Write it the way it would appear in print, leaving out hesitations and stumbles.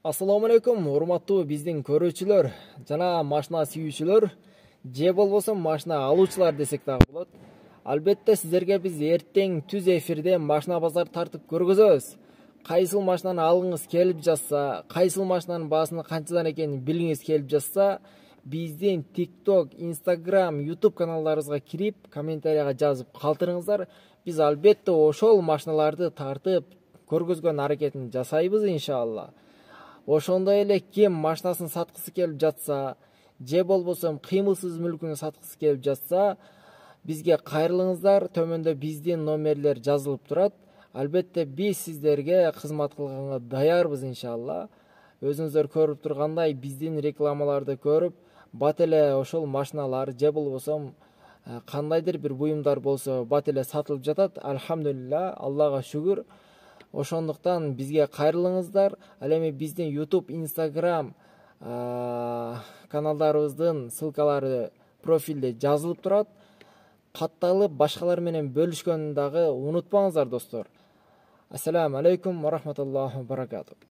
Assalamu алейкум, урматтуу биздин көрүүчүлөр жана машина сүйүүчүлөр, же болбосо машина алуучулар десек дагы болот. Албетте сиздерге биз эртең түз эфирде машина базар тартып көргөзөбүз. Кайсыл машинаны алгыңыз келип жатса, кайсыл машинанын баасыны канчадан экенин билгиңиз келип жатса, биздин TikTok, Instagram, YouTube каналдарыбызга кирип, комментарийга жазып калтырыңыздар. Биз албетте ошол машиналарды тартып көргөзгөн аракетин жасайбыз иншалла. Ошондой эле ким машинасын саткысы келип жатса, же болбосо кыймылсыз мүлкүн саткысы келип жатса, бизге кайрылыңыздар. Төмөндө биздин номерлер жазылып турат. Албетте биз сиздерге кызмат кылганга даярбыз иншалла. Өзүңүздөр көрүп тургандай, биздин рекламаларды көрүп, бат эле ошол машиналар же болбосо кандайдыр бир буюмдар болсо бат эле сатылып жатат. Алхамдулилла, Аллага шүгүр. Ошондуктан бизге кайрылыңыздар. Ал эми биздин YouTube, Instagram каналдарыбыздын ссылкалары профилде жазылып турат. Катталып башкалар менен бөлүшкөнүн дагы унутпаңыздар достор. Ассаламу алейкум ва рахматуллахи ва баракатух.